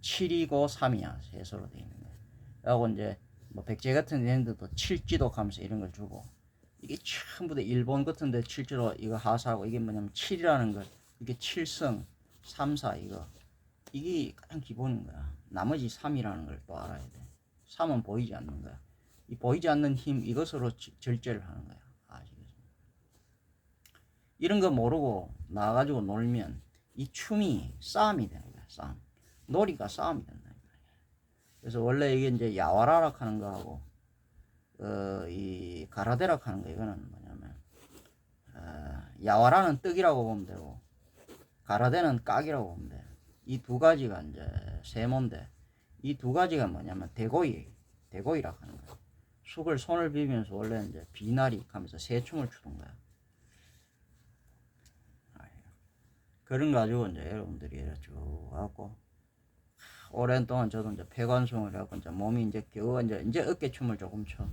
7이고 3이야 세서로 돼 있는 거야. 그리고 이제 뭐 백제 같은 데도 7지도 하면서 이런 걸 주고 이게 전부 다 일본 같은 데 7지도 이거 하사하고 이게 뭐냐면 7이라는 걸 이게 7승 3, 4 이게 가장 기본인 거야. 나머지 3이라는 걸 또 알아야 돼. 3은 보이지 않는 거야. 이 보이지 않는 힘 이것으로 절제를 하는 거야. 아시겠습니까? 이런 거 모르고 나가지고 놀면 이 춤이 싸움이 되는 거야. 싸움. 놀이가 싸움이 된다. 그래서 원래 이게 이제 야와라락 하는 거하고 이 가라데락 하는 거 이거는 뭐냐면 야와라는 떡이라고 보면 되고 가라데는 깍이라고 보면 돼. 이 두 가지가 이제 세모인데 이 두 가지가 뭐냐면 대고이라고 하는 거야. 숙을 손을 비비면서 원래 이제 비나리 하면서 새춤을 추는 거야. 그런 거 가지고 이제 여러분들이 이렇게 쭉 하고 오랜 동안 저도 이제 폐관성을 해갖고 이제 몸이 이제 겨우 이제 어깨춤을 조금 춰.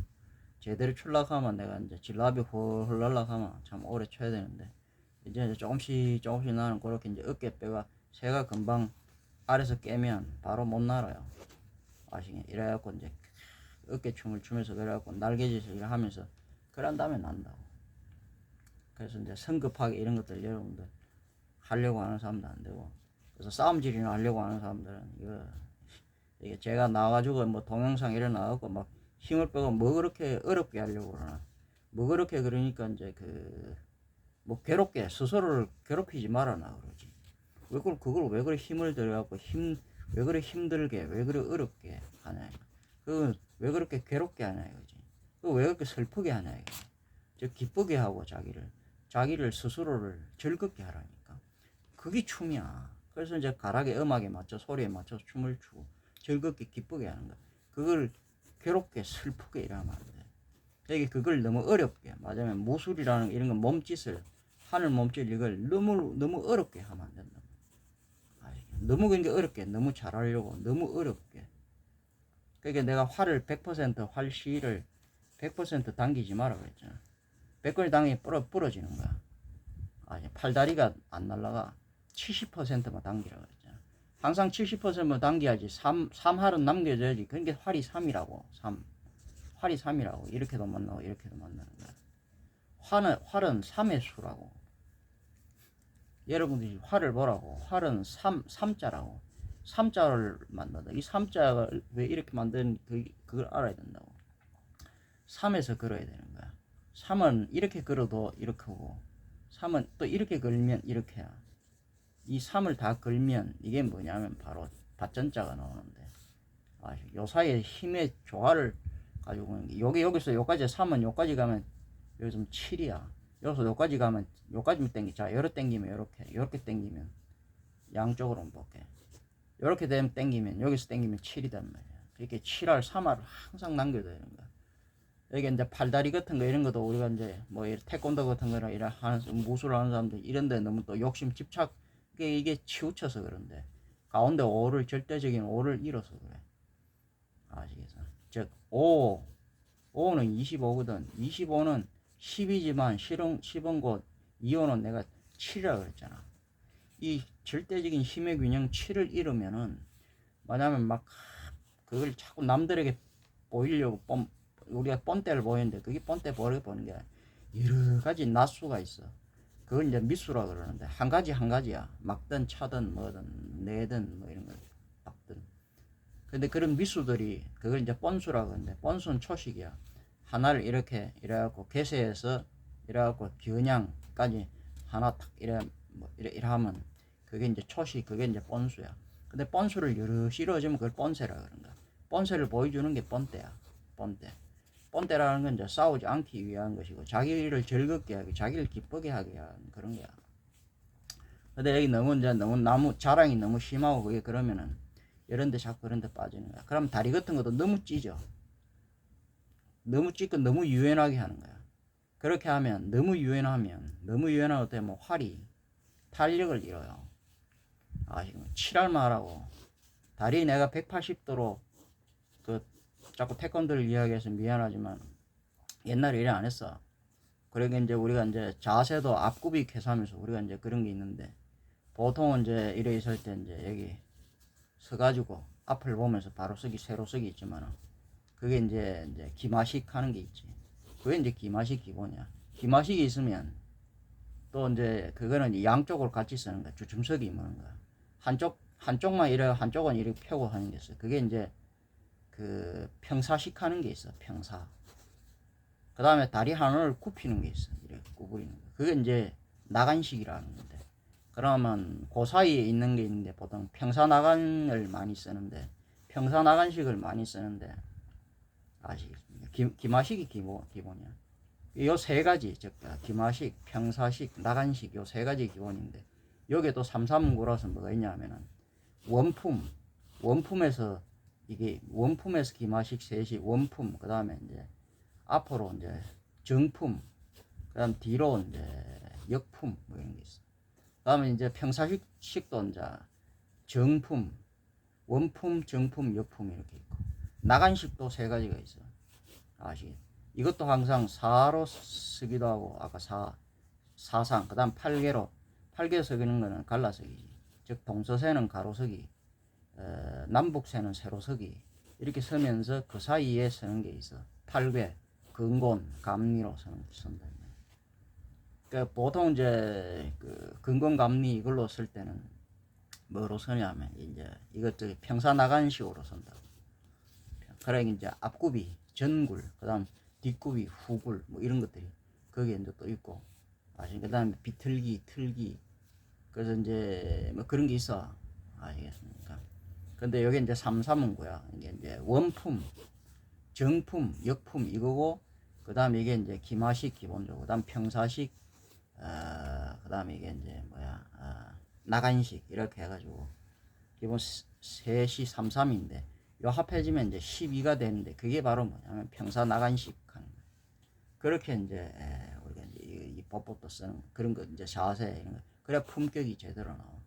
제대로 출락하면 내가 이제 질라비 홀 날락하면 참 오래 춰야 되는데 이제 조금씩 나는 그렇게 이제 어깨뼈가 새가 금방 아래서 깨면 바로 못 날아요. 아시겠냐? 이래갖고 이제 어깨춤을 추면서 그래갖고 날개짓을 하면서 그런 다음에 난다고. 그래서 이제 성급하게 이런 것들 여러분들 하려고 하는 사람도 안 되고 그래서 싸움질이나 하려고 하는 사람들은 이게 제가 나와가지고 뭐 동영상 이래 나와갖고 막 힘을 빼고 뭐 그렇게 어렵게 하려고 그러나 뭐 그렇게 그러니까 이제 뭐 괴롭게 스스로를 괴롭히지 말아나 그러지. 그걸 왜 그래 힘을 들여갖고 왜 그래 힘들게 왜 그래 어렵게 하냐. 왜 그렇게 괴롭게 하냐 이거지. 왜 그렇게 슬프게 하냐 이거지. 저 기쁘게 하고 자기를 스스로를 즐겁게 하라니까. 그게 춤이야. 그래서 이제 가락의 음악에 맞춰 소리에 맞춰서 춤을 추고 즐겁게 기쁘게 하는 거야. 그걸 괴롭게 슬프게 이러면 안 돼. 이게 그걸 너무 어렵게 맞으면 무술이라는 이런 건 몸짓을 하늘 몸짓 이걸 너무 어렵게 하면 안 된다. 너무 그러니까 어렵게 너무 잘하려고 너무 어렵게. 그러니까 내가 활을 100% 활시를 100% 당기지 마라 그랬잖아. 100% 당기면 부러지는 거야. 팔다리가 안 날라가 70%만 당기라 그랬잖아. 항상 70%만 당겨야지 3할은 남겨줘야지. 그러니까 활이 3이라고. 활이 3이라고. 이렇게도 만나고 이렇게도 만나는 거야. 활은 3의 수라고. 여러분들이 활을 보라고. 활은 3자라고. 3자를 만든다. 이 3자를 왜 이렇게 만드는 그걸 알아야 된다고. 3에서 걸어야 되는 거야. 3은 이렇게 걸어도 이렇게 하고 3은 또 이렇게 걸면 이렇게야. 이 3을 다 걸면 이게 뭐냐면 바로 밭전자가 나오는데 요 사이에 힘의 조화를 가지고 여기서 여기까지 3은 여기까지 가면 여기서 7이야. 여기서 여기까지 가면 여기까지만 당기. 자, 요렇게 당기면 요렇게 당기면 양쪽으로 볼게. 요렇게 되면 당기면 여기서 당기면 7이단 말이야. 이렇게 7할 3할을 항상 남겨둬야 되는 거야. 여기 이제 팔다리 같은 거 이런 것도 우리가 이제 뭐 태권도 같은 거나 이런 무술을 하는 사람들 이런 데 너무 또 욕심 집착 이게 치우쳐서 그런데 가운데 5를 절대적인 5를 잃어서 그래. 아시겠어? 즉 5는 25거든. 25는 10이지만 10은 곧 2호는 내가 7이라고 그랬잖아. 이 절대적인 힘의 균형 7을 잃으면은 뭐냐면 막 그걸 자꾸 남들에게 보이려고 우리가 뻔때를 보이는데 그게 뻔때 보는 게 여러 가지 낫수가 있어. 그걸 이제 미수라 그러는데 한 가지야. 막든 차든 뭐든 내든 뭐 이런 거 막든. 근데 그런 미수들이 그걸 이제 뻔수라 그러는데 뻔수는 초식이야. 하나를 이렇게 이래갖고 개세해서 이래갖고 겨냥까지 하나 탁 이래 뭐 이래 하면 그게 이제 초시, 그게 이제 본수야. 근데 본수를 여럿이 이루어지면 그걸 본세라 그런 거야. 본세를 보여주는 게 본때야. 본때. 본때라는 건 이제 싸우지 않기 위한 것이고 자기를 즐겁게 하게, 자기를 기쁘게 하게 위한 그런 거야. 근데 여기 너무 이제 너무 나무 자랑이 너무 심하고 그게 그러면은 이런데 자꾸 그런데 빠지는 거야. 그럼 다리 같은 것도 너무 찢어. 너무 찢고 너무 유연하게 하는 거야. 그렇게 하면 너무 유연하고 되면 활이 탄력을 잃어요. 지금 칠할만하라고 다리 내가 180도로 그 자꾸 태권도를 이야기해서 미안하지만 옛날에 이래 안 했어. 그러니까 이제 우리가 이제 자세도 앞굽이 계산하면서 우리가 이제 그런 게 있는데 보통은 이제 이래 있을 때 이제 여기 서가지고 앞을 보면서 바로 서기, 세로 서기 있지만 그게 이제 기마식 하는 게 있지. 그게 이제 기마식 기본이야. 기마식이 있으면 또 이제 그거는 양쪽으로 같이 쓰는 거야. 주춤석이 뭐는 거야. 한쪽만 이래, 한쪽은 이렇게 펴고 하는 게 있어. 그게 이제 그 평사식 하는 게 있어. 평사. 그 다음에 다리 하나를 굽히는 게 있어. 이렇게 구부리는 거. 그게 이제 나간식이라는 건데. 그러면 그 사이에 있는 게 있는데 보통 평사나간을 많이 쓰는데 평사나간식을 많이 쓰는데 아시겠습니까? 기마식이 기본이야. 요 세 가지, 즉 기마식, 평사식, 나간식 요 세 가지 기본인데 여기에 또 삼삼구라서 뭐가 있냐면은 원품에서 이게 원품에서 기마식 셋이 원품, 그 다음에 이제 앞으로 이제 정품, 그 다음 뒤로 이제 역품 뭐 이런 게 있어. 그 다음에 이제 평사식도 이제 정품, 원품, 정품, 역품 이렇게 있고 나간식도 세 가지가 있어. 아시겠죠? 이것도 항상 사로 쓰기도 하고 아까 사상, 그 다음 팔개로 서기는 거는 갈라서기지. 즉 동서세는 가로서기, 남북세는 세로서기 이렇게 서면서 그 사이에 쓰는 게 있어. 팔괴, 근곤, 감리로 쓴다. 그러니까 보통 이제 그 근곤, 감리 이걸로 쓸 때는 뭐로 쓰냐면 이제 이것저것 평사나간식으로 쓴다. 그래 이제 앞굽이 전굴, 그다음 뒷굽이 후굴 뭐 이런 것들이 거기에 이제 또 있고, 그다음에 비틀기, 틀기, 그래서 이제 뭐 그런 게 있어. 아시겠습니까? 근데 여기 이제 삼삼은구야. 이게 이제 원품, 정품, 역품 이거고, 그다음에 이게 이제 기마식 기본적으로, 그다음 평사식, 그다음에 이게 이제 뭐야, 나간식 이렇게 해가지고 기본 셋이 삼삼인데. 요 합해지면 이제 12가 되는데 그게 바로 뭐냐면 평사 나간식 하는 거예요. 그렇게 이제 우리가 이제 이 법법도 쓰는 그런 거 이제 자세 이런 거 그래야 품격이 제대로 나와.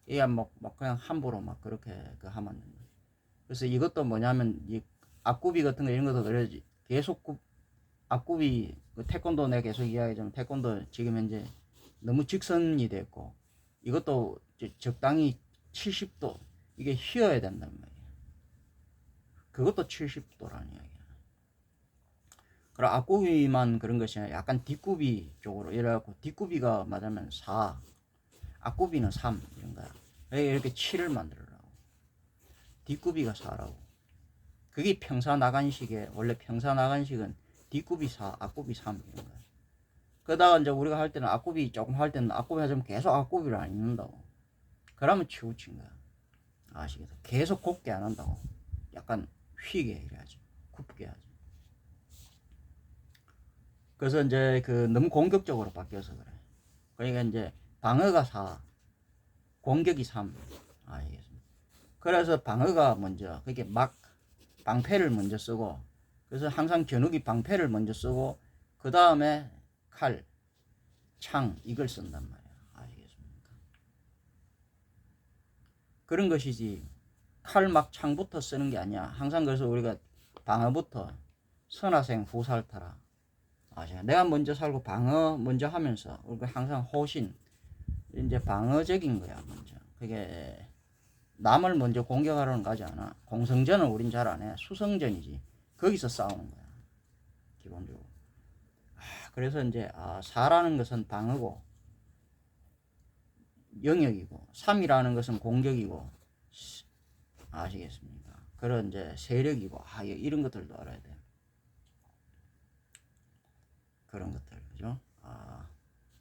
이게 막 그냥 함부로 막 그렇게 그 하면 안 된다. 그래서 이것도 뭐냐면 이 앞굽이 같은 거 이런 것도 그래야지 계속 앞굽이 그 태권도 내가 계속 이야기하자면 태권도 지금 현재 너무 직선이 됐고 이것도 적당히 70도 이게 휘어야 된단 말이야. 그것도 70도라는 이야기야. 그럼 앞굽이만 그런 것이 아니라 약간 뒷굽이 쪽으로 이래갖고 뒷굽이가 맞으면 4, 앞굽이는 3 이런 거야. 이렇게 7을 만들으라고. 뒷굽이가 4라고. 그게 평사나간식에 원래 평사나간식은 뒷굽이 4, 앞굽이 3 이런 거야. 그러다가 이제 우리가 할 때는 앞굽이 조금 할 때는 앞굽이 하자면 계속 앞굽이를 안 입는다고. 그러면 치우친 거야. 아시겠어? 계속 곱게 안 한다고. 약간 휘게 해야지. 굽게 하지. 그래서 이제 그 너무 공격적으로 바뀌어서 그래. 그러니까 이제 방어가 4, 공격이 3. 알겠습니다. 그래서 방어가 먼저, 그게 막 방패를 먼저 쓰고, 그래서 항상 견욱이 방패를 먼저 쓰고, 그 다음에 칼, 창, 이걸 쓴단 말이야. 알겠습니까? 그런 것이지, 칼 막 창부터 쓰는 게 아니야. 항상 그래서 우리가 방어부터 선화생 후살타라. 내가 먼저 살고 방어 먼저 하면서 우리가 항상 호신 이제 방어적인 거야 먼저. 그게 남을 먼저 공격하려는 거지 않아. 공성전은 우린 잘 안 해. 수성전이지. 거기서 싸우는 거야 기본적으로. 그래서 이제 4라는 것은 방어고 영역이고 3이라는 것은 공격이고 아시겠습니까? 그런 이제 세력이고 이런 것들도 알아야 돼. 그런 것들, 그죠?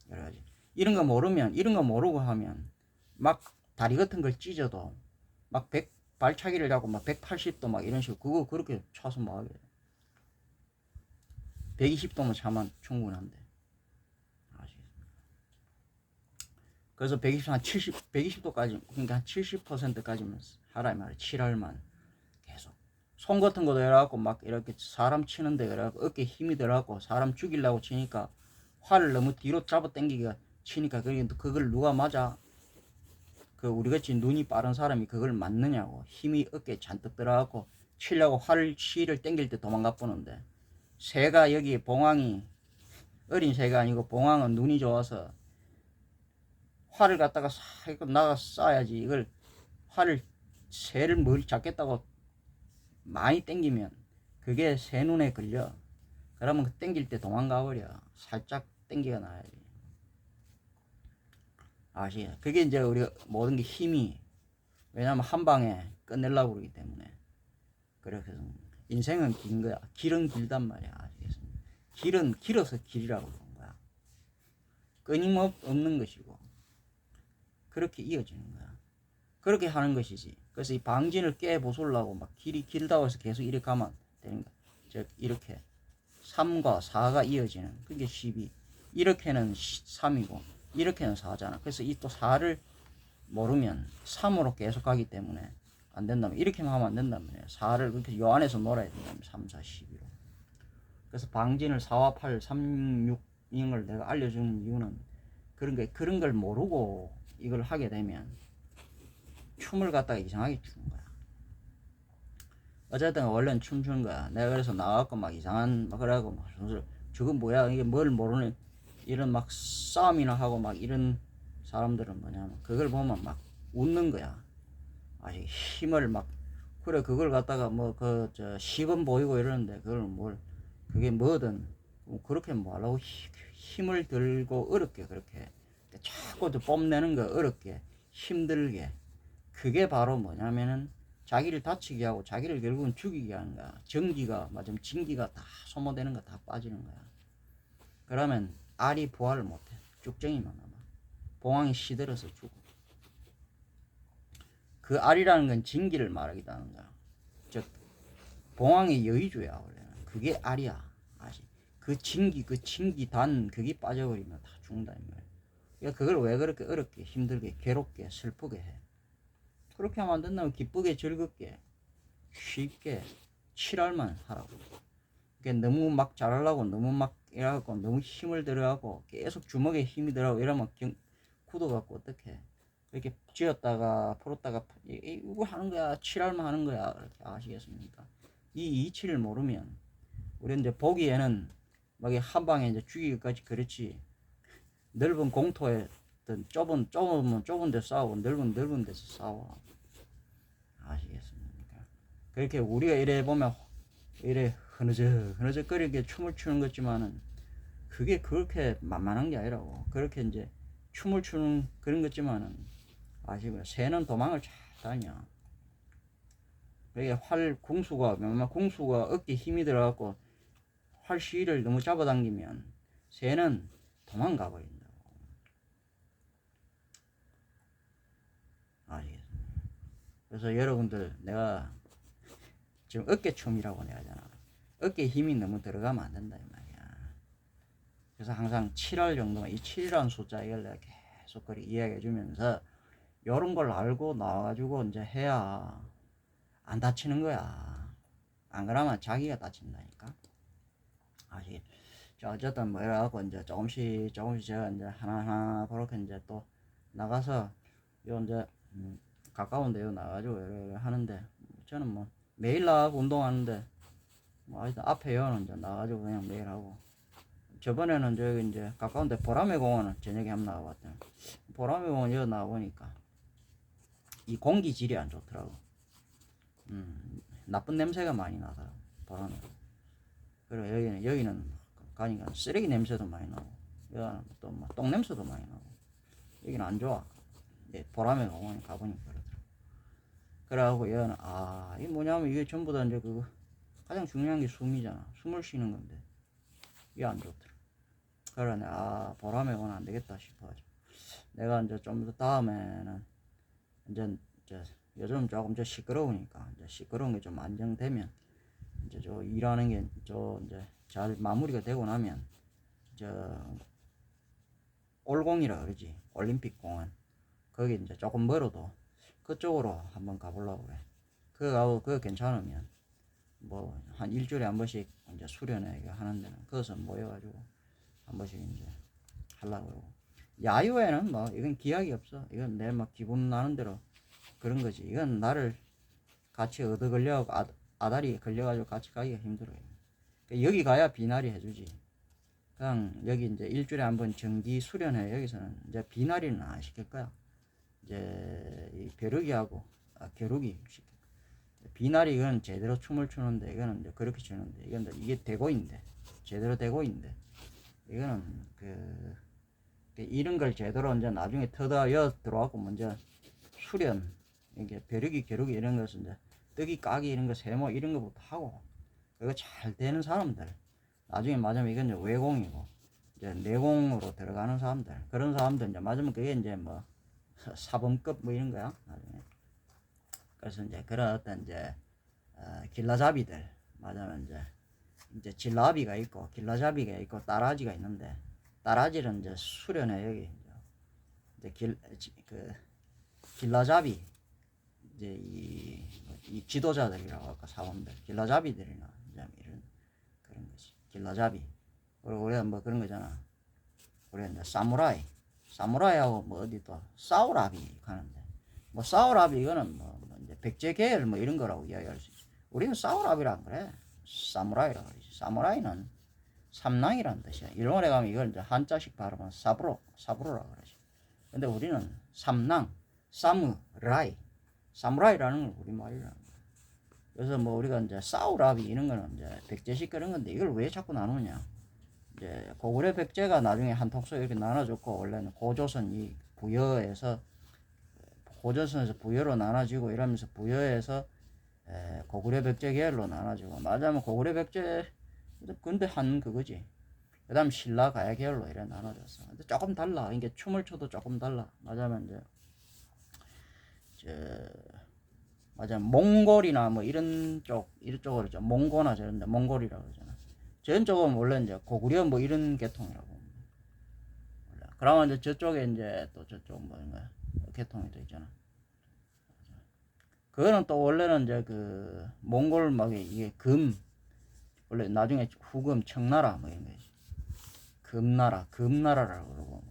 여러 가지. 이런 거 모르고 하면 막 다리 같은 걸 찢어도 막 발차기를 잡고 막 180도 막 이런 식으로 그거 그렇게 차서 뭐 하게. 120도만 차면 충분한데. 그래서 120, 한 70, 120도까지, 그러니까 한 70%까지만 하라, 이 말이야. 7할만 계속. 손 같은 거 들어가고, 막 이렇게 사람 치는데, 그래갖고 어깨에 힘이 들어가고, 사람 죽이려고 치니까, 활을 너무 뒤로 잡아 당기기가 치니까, 그걸 누가 맞아? 그, 우리같이 눈이 빠른 사람이 그걸 맞느냐고. 힘이 어깨에 잔뜩 들어가고, 치려고 실을 당길 때 도망가 보는데, 새가 여기 봉황이, 어린 새가 아니고 봉황은 눈이 좋아서, 활을 갖다가 싹 나가 쏴야지. 이걸 활을 새를 뭘 잡겠다고 많이 당기면 그게 새 눈에 걸려. 그러면 그 당길 때 도망가 버려. 살짝 당기가 나야지. 아시겠죠? 그게 이제 우리가 모든 게 힘이, 왜냐면 한 방에 끝내려고 그러기 때문에. 그래서 인생은 긴 거야. 길은 길단 말이야. 아시겠습니까? 길은 길어서 길이라고 그러는 거야. 끊임없는 것이고 그렇게 이어지는 거야. 그렇게 하는 것이지. 그래서 이 방진을 깨부수려고 막 길이 길다고 해서 계속 이렇게 가면 되는 거야. 즉, 이렇게 3과 4가 이어지는, 그게 12. 이렇게는 3이고, 이렇게는 4잖아. 그래서 이 또 4를 모르면 3으로 계속 가기 때문에 안 된다면, 이렇게만 하면 안 된다면, 4를 그렇게 요 안에서 놀아야 된다면, 3, 4, 12로. 그래서 방진을 4와 8, 3, 6, 이런 걸 내가 알려주는 이유는 그런 걸 모르고 이걸 하게 되면 춤을 갖다가 이상하게 추는 거야. 어쨌든 원래는 춤추는 거야. 내가 그래서 나와갖고 막 이상한 막 그래갖고 막 저건 뭐야, 이게 뭘 모르는 이런 막 싸움이나 하고 막 이런 사람들은 뭐냐면 그걸 보면 막 웃는 거야. 아직 힘을 막, 그래 그걸 갖다가 뭐 시범 보이고 이러는데 그걸 뭘, 그게 뭐든 그렇게 뭐하려고 힘을 들고 어렵게 그렇게 자꾸 뽐내는 거, 어렵게 힘들게. 그게 바로 뭐냐면은 자기를 다치게 하고 자기를 결국은 죽이게 하는 거야. 전기가, 맞으면 진기가 다 소모되는 거 다 빠지는 거야. 그러면 알이 부활을 못해. 쭉정이만 남아. 봉황이 시들어서 죽어. 그 알이라는 건 진기를 말하기도 하는 거야. 즉, 봉황의 여의주야, 원래는. 그게 알이야. 아시? 그 진기 단, 그게 빠져버리면 다 죽는다, 이 말이야. 그러니까 그걸 왜 그렇게 어렵게, 힘들게, 괴롭게, 슬프게 해? 그렇게 하면 안 된다면 기쁘게, 즐겁게, 쉽게, 칠할만 하라고. 그러니까 너무 막 잘하려고, 너무 막 이래갖고, 너무 힘을 들어가고, 계속 주먹에 힘이 들어가고, 이러면 굳어갖고, 어떡해. 이렇게 쥐었다가, 풀었다가, 이거 하는 거야, 칠할만 하는 거야. 이렇게 아시겠습니까? 이 이치를 모르면, 우리 이제 보기에는, 막 한 방에 이제 죽이기까지 그렇지, 넓은 공터에, 좁은 데 싸우고, 넓은 데서 싸워. 아시겠습니까? 그렇게 우리가 이래 보면 이래 흐느적거리게 춤을 추는 것지만은 그게 그렇게 만만한 게 아니라고. 그렇게 이제 춤을 추는 그런 것지만은 아시고요. 새는 도망을 잘 다녀. 그게 궁수가 어깨에 힘이 들어갖고 활 시위를 너무 잡아당기면 새는 도망가 버린다고. 아시겠습니까? 그래서 여러분들, 내가 지금 어깨춤이라고 내가 하잖아. 어깨에 힘이 너무 들어가면 안 된다 이 말이야. 그래서 항상 7월 정도만, 이 7이라는 숫자 이걸 내가 계속 그리 이야기해 주면서 요런 걸 알고 나와가지고 이제 해야 안 다치는 거야. 안 그러면 자기가 다친다니까. 아시? 어쨌든 뭐 이래갖고 이제 조금씩 제가 이제 하나하나 그렇게 이제 또 나가서 요 이제 가까운 데요 나가가지고 이렇게 하는데, 저는 뭐 매일 나가고 운동하는데 뭐 하여튼 앞에 요는 이제 나가가지고 그냥 매일 하고, 저번에는 저기 이제 가까운데 보라매 공원은 저녁에 한번 나가봤더니, 보라매 공원 여기 나가보니까 이 공기 질이 안 좋더라고. 나쁜 냄새가 많이 나더라고, 보라매. 그리고 여기는 가니까 쓰레기 냄새도 많이 나고, 여기는 또 뭐 똥 냄새도 많이 나고, 여기는 안 좋아. 예, 보라매 공원에 가보니까 그러더라고. 그래갖고 여기는, 이게 뭐냐면 이게 전부 다 이제 가장 중요한 게 숨이잖아. 숨을 쉬는 건데 이게 안 좋더라. 그러네. 아, 보람에 오면 안 되겠다 싶어가지고. 내가 이제 좀 더 다음에는 이제 요즘 조금 시끄러우니까 이제 시끄러운 게 좀 안정되면 이제 저 일하는 게 이제 잘 마무리가 되고 나면 저 올공이라 그러지. 올림픽 공원. 거기 이제 조금 멀어도 그쪽으로 한번 가보려고 그래. 그거 괜찮으면 뭐 한 일주일에 한 번씩 이제 수련회 하는 데는 거기서 모여가지고 한 번씩 이제 하려고 그러고. 야유회는 뭐 이건 기약이 없어. 이건 내 막 기분 나는 대로 그런 거지. 이건 나를 같이 얻어 걸려 아다리 걸려가지고 같이 가기가 힘들어요. 여기 가야 비나리 해주지. 그냥 여기 이제 일주일에 한 번 정기 수련회. 여기서는 이제 비나리는 안 시킬 거야. 이제 이 벼룩이하고 겨루기 시킬. 비나리 이건 제대로 춤을 추는데 이거는 이제 그렇게 추는데 이건 이게 대고인데 제대로 대고인데 이거는 이런 걸 제대로 이제 나중에 터다 여 들어와고 먼저 수련 이게 벼룩이 겨루기 이런 것은 이제 뜨기 까기 이런 거 세모 이런 거부터 하고 이거 잘 되는 사람들 나중에 맞으면 이건 이제 외공이고 이제 내공으로 들어가는 사람들 그런 사람들 이제 맞으면 그게 이제 뭐 사범급 뭐 이런 거야 나중에. 그래서 이제 그런 어떤 이제 길라잡이들 맞으면 이제 질라비가 있고 길라잡이가 있고 따라지가 있는데 따라지는 이제 수련회 여기 이제 길라잡이 이제 이 지도자들이라고 할까 사범들 길라잡이들이나 이제 이런 그런 거지 길라잡이. 그리고 우리가 뭐 그런 거잖아. 우리가 이제 사무라이하고 뭐 어디 또 싸우라비 가는데 뭐 싸우라비 이거는 뭐 이제 백제 계열 뭐 이런 거라고 이야기할 수 있어. 우리는 싸우라비라 안 그래. 사무라이라 그러지. 사무라이는 삼랑이라는 뜻이야. 일본에 가면 이걸 이제 한자식 발음은 사부로라 그러지. 근데 우리는 삼랑, 사무라이라는 건 우리말이라는 거야. 그래서 뭐 우리가 이제 싸우라비 이런 거는 이제 백제식 그런 건데 이걸 왜 자꾸 나누냐. 이제 고구려 백제가 나중에 한통속 이렇게 나눠졌고 원래는 고조선 이 부여에서 고조선에서 부여로 나눠지고 이러면서 부여에서 고구려 백제 계열로 나눠지고 맞아면 고구려 백제 근데 한 그거지. 그 다음 신라 가야 계열로 이래 나눠졌어. 근데 조금 달라. 이게 춤을 춰도 조금 달라. 맞아면 맞아 몽골이나 뭐 이쪽으로 좀 몽고나 저런데 몽골이라고 그러잖아. 저런 쪽은 원래 이제 고구려 뭐 이런 계통이라고. 그러면 이제 저쪽에 이제 또 저쪽 뭐인가 계통이 또 있잖아. 그거는 또 원래는 이제 그 몽골 막 이게 원래 나중에 후금 청나라 뭐 이런 거지. 금나라라고 그러고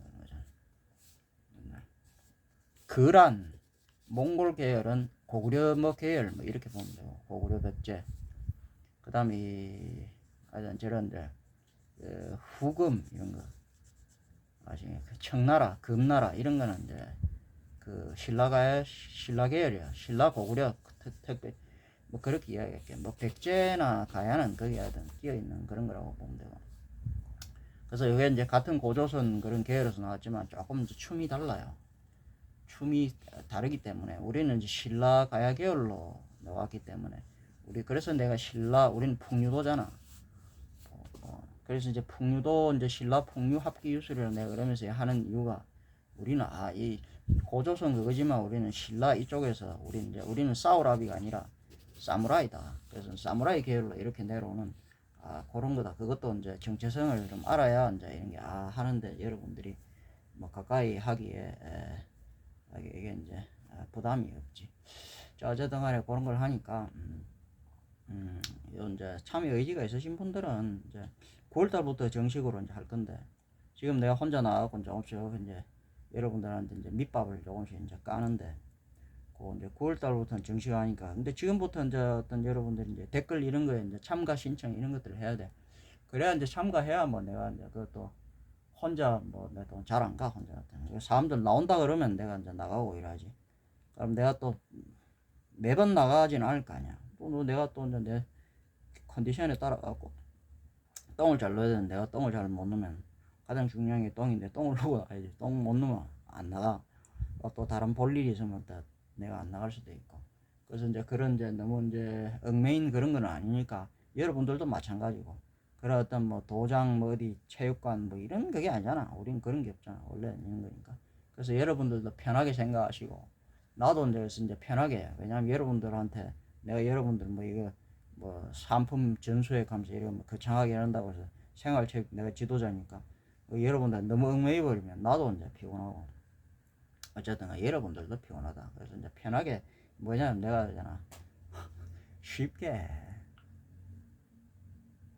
그란 몽골 계열은 고구려 뭐 계열 뭐 이렇게 보면 되고 고구려 백제 그다음에 저런데 후금 이런 거 나중에 청나라 금나라 이런 거는 이제 그 신라 계열이야. 신라 고구려 특별 뭐 그렇게 이야기할게. 뭐 백제나 가야는 거기에 끼어 있는 그런 거라고 보면 되고. 그래서 이게 이제 같은 고조선 그런 계열에서 나왔지만 조금 춤이 달라요. 춤이 다르기 때문에 우리는 이제 신라 가야 계열로 나왔기 때문에 그래서 내가 우리는 풍류도잖아. 그래서 이제 풍류도 이제 신라 풍류 합기 유술이라고 내가 그러면서 하는 이유가 우리는 이 고조선 그거지만 우리는 신라 이쪽에서 우리는 사우라비가 아니라 사무라이다. 그래서 사무라이 계열로 이렇게 내려오는 그런 거다. 그것도 이제 정체성을 좀 알아야 이제 이런 게 하는데 여러분들이 뭐 가까이 하기에 이게 이제 부담이 없지. 자 어쨌든 간에 그런 걸 하니까 이제 참여 의지가 있으신 분들은 이제 9월달부터 정식으로 이제 할 건데 지금 내가 혼자 나가고 조금씩 이제 여러분들한테 이제 밑밥을 조금씩 이제 까는데 이제 9월달부터는 정식 하니까 근데 지금부터 이제 어떤 여러분들이 이제 댓글 이런 거에 이제 참가 신청 이런 것들을 해야 돼. 그래야 이제 참가해야 뭐 내가 이제 그것도 혼자 뭐 내가 잘 안 가 혼자 사람들 나온다 그러면 내가 이제 나가고 이러지. 그럼 내가 또 매번 나가지는 않을 거 아니야. 또 내가 또 이제 내 컨디션에 따라 갖고 똥을 잘 넣어야 되는데 내가 똥을 잘 못 넣으면 가장 중요한 게 똥인데 똥을 넣고 나가야지. 똥 못 넣으면 안 나가. 또 다른 볼 일이 있으면 또 내가 안 나갈 수도 있고. 그래서 이제 그런 이제 너무 이제 얽매인 그런 건 아니니까 여러분들도 마찬가지고. 그런 어떤 뭐 도장 뭐 어디 체육관 뭐 이런 그게 아니잖아. 우린 그런 게 없잖아. 원래 있는 거니까. 그래서 여러분들도 편하게 생각하시고 나도 이제 그래서 이제 편하게 왜냐면 여러분들한테 내가 여러분들 뭐 이거 뭐 상품 전수회 하면서 이런 뭐 거창하게 한다고 해서 생활체육 내가 지도자니까 여러분들 너무 얽매여 버리면 나도 이제 피곤하고 어쨌든 여러분들도 피곤하다. 그래서 이제 편하게 뭐냐면 내가 있잖아 쉽게